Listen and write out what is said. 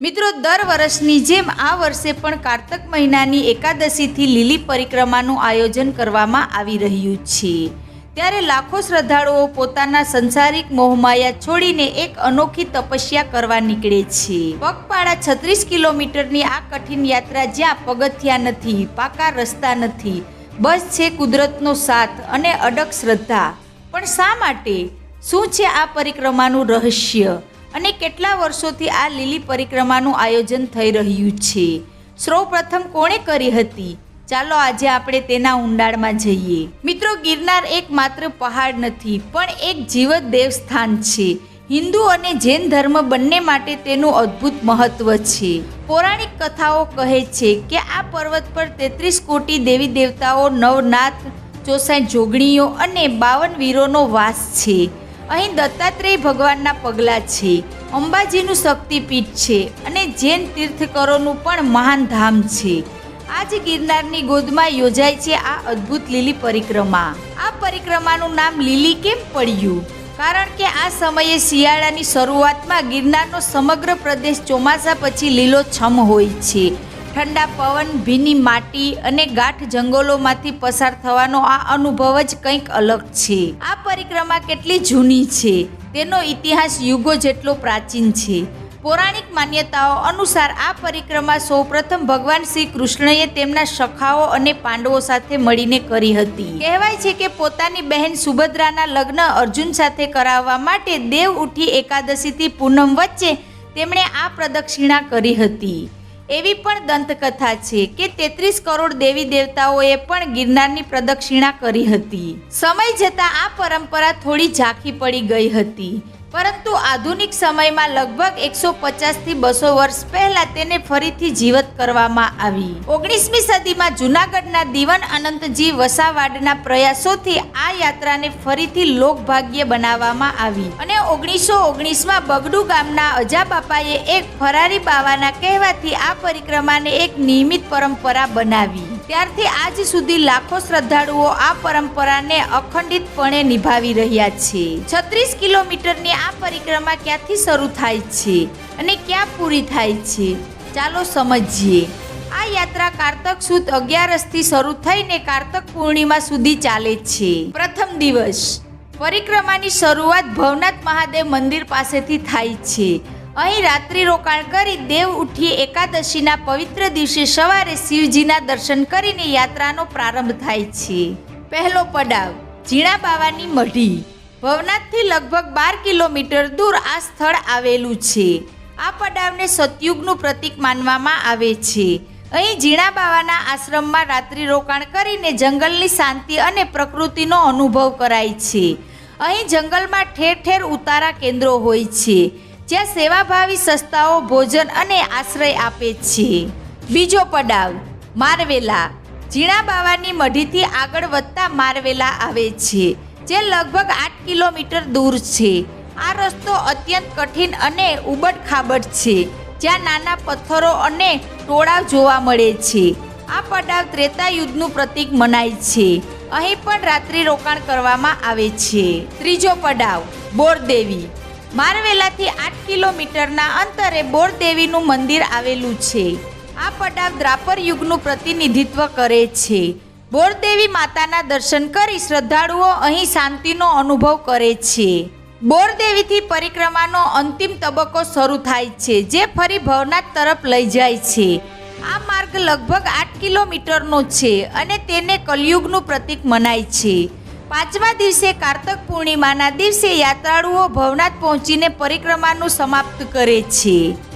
મિત્રો, દર વર્ષની જેમ આ વર્ષે પણ કારતક મહિનાની એકાદશીથી લીલી પરિક્રમાનું આયોજન કરવામાં આવી રહ્યું છે। ત્યારે લાખો શ્રદ્ધાળુઓ પોતાના સંસારિક મોહમાયા છોડીને એક અનોખી તપસ્યા કરવા નીકળે છે। પગપાળા 36 કિલોમીટરની આ કઠિન યાત્રા જ્યાં પગથિયા નથી, પાકા રસ્તા નથી, બસ છે કુદરતનો સાથ અને અડગ શ્રદ્ધા। પણ શા માટે? શું છે આ પરિક્રમાનું રહસ્ય? અને કેટલા વર્ષોથી આ લીલી પરિક્રમાનું આયોજન થઈ રહ્યું છે? સૌપ્રથમ કોણે કરી હતી? ચાલો આજે આપણે તેના ઊંડાણમાં જઈએ। મિત્રો, ગિરનાર એક માત્ર પહાડ નથી, પણ એક જીવત દેવસ્થાન છે। હિન્દુ અને જૈન ધર્મ બંને માટે તેનું અદ્ભુત મહત્વ છે। પૌરાણિક કથાઓ કહે છે કે આ પર્વત પર 33 કોટી દેવી દેવતાઓ, નવનાથ, 64 જોગણીઓ અને 52 વીરોનો વાસ છે। અહીં દત્તાત્રેય ભગવાનના પગલાં છે, અંબાજીનું શક્તિપીઠ છે અને જૈન તીર્થકરોનું પણ મહાન ધામ છે। આજ ગિરનારની ગોદમાં યોજાય છે આ અદ્ભુત લીલી પરિક્રમા। આ પરિક્રમાનું નામ લીલી કેમ પડ્યું? કારણ કે આ સમયે શિયાળાની શરૂઆતમાં ગિરનારનો સમગ્ર પ્રદેશ ચોમાસા પછી લીલોછમ હોય છે। ઠંડા પવન, ભીની માટી અને ગાઢ જંગલોમાંથી પસાર થવાનો આ અનુભવ જ કંઈક અલગ છે। આ પરિક્રમા કેટલી જૂની છે? તેનો ઇતિહાસ યુગો જેટલો પ્રાચીન છે। પૌરાણિક માન્યતાઓ અનુસાર આ પરિક્રમા સૌપ્રથમ ભગવાન શ્રી કૃષ્ણએ તેમના સખાઓ અને પાંડવો સાથે મળીને કરી હતી। કહેવાય છે કે પોતાની બહેન સુભદ્રાના લગ્ન અર્જુન સાથે કરાવવા માટે દેવ ઉઠી એકાદશીથી પૂનમ વચ્ચે તેમણે આ પ્રદક્ષિણા કરી હતી। એવી પણ દંતકથા છે કે 33 કરોડ દેવી દેવતાઓએ પણ ગિરનારની પ્રદક્ષિણા કરી હતી। સમય જતાં આ પરંપરા થોડી ઝાંખી પડી ગઈ હતી, પરંતુ આધુનિક સમયમાં લગભગ 150 થી 200 વર્ષ પહેલા તેને ફરીથી જીવત કરવામાં આવી। 19મી સદીમાં જૂનાગઢના દીવાન અનંતજી વસાવાડના પ્રયાસોથી આ યાત્રાને ફરીથી લોકભાગ્ય બનાવવામાં આવી અને 1919માં બગડુ ગામના અજાબાપાએ એક ફરારી બાવાના કહેવાથી આ પરિક્રમાને એક નિયમિત પરંપરા બનાવી। ત્યારથી આજ સુધી લાખો શ્રદ્ધાળુઓ આ પરંપરાને અખંડિતપણે નિભાવી રહ્યા છે। 36 કિલોમીટરની આ પરિક્રમા ક્યાંથી શરૂ થાય છે અને ક્યાં પૂરી થાય છે? ચાલો સમજીએ। આ યાત્રા કારતક સુદ 11થી શરૂ થઈને કારતક પૂર્ણિમા સુધી ચાલે છે। પ્રથમ દિવસ પરિક્રમાની શરૂઆત ભવનાથ મહાદેવ મંદિર પાસેથી થાય છે। અહીં રાત્રિ રોકાણ કરી દેવ ઉઠી એકાદશીના પવિત્ર દિવસે સવારે શિવજીના દર્શન કરીને યાત્રાનો પ્રારંભ થાય છે। પહેલો પડાવ ઝીણા બાવાની મઢી। ભવનાથથી લગભગ 12 કિલોમીટર દૂર આ સ્થળ આવેલું છે। આ પડાવને સતયુગનું પ્રતીક માનવામાં આવે છે। અહીં ઝીણા બાવાના આશ્રમમાં રાત્રિ રોકાણ કરીને જંગલની શાંતિ અને પ્રકૃતિનો અનુભવ કરાય છે। અહીં જંગલમાં ઠેર ઠેર ઉતારા કેન્દ્રો હોય છે, જ્યાં સેવાભાવી સંસ્થાઓ ભોજન અને આશ્રય આપે છે। બીજો પડાવ મારવેલા। ઝીણા બાવાની મઢીથી આગળ વધતા મારવેલા આવે છે, જે લગભગ 8 કિલોમીટર દૂર છે। આ રસ્તો અત્યંત કઠિન અને ઉબડ-ખાબડ છે, જ્યાં નાના પથ્થરો અને ટોળાવ જોવા મળે છે। આ પડાવ ત્રેતા યુદ્ધનું પ્રતીક મનાય છે। અહીં પણ રાત્રિ રોકાણ કરવામાં આવે છે। ત્રીજો પડાવ બોરદેવી। મારવેલાથી 8 કિલોમીટરના અંતરે બોરદેવીનું મંદિર આવેલું છે। આ પડાવ દ્વાપર યુગનું પ્રતિનિધિત્વ કરે છે। બોરદેવી માતાના દર્શન કરી શ્રદ્ધાળુઓ અહીં શાંતિનો અનુભવ કરે છે। બોરદેવીથી પરિક્રમાનો અંતિમ તબક્કો શરૂ થાય છે, જે ફરી ભવનાથ તરફ લઈ જાય છે। આ માર્ગ લગભગ 8 કિલોમીટરનો છે અને તેને કલયુગનું પ્રતીક મનાય છે। પાંચમા દિવસે કારતક પૂર્ણિમાના દિવસે યાત્રાળુઓ ભવનાથ પહોંચીને પરિક્રમાનું સમાપ્ત કરે છે।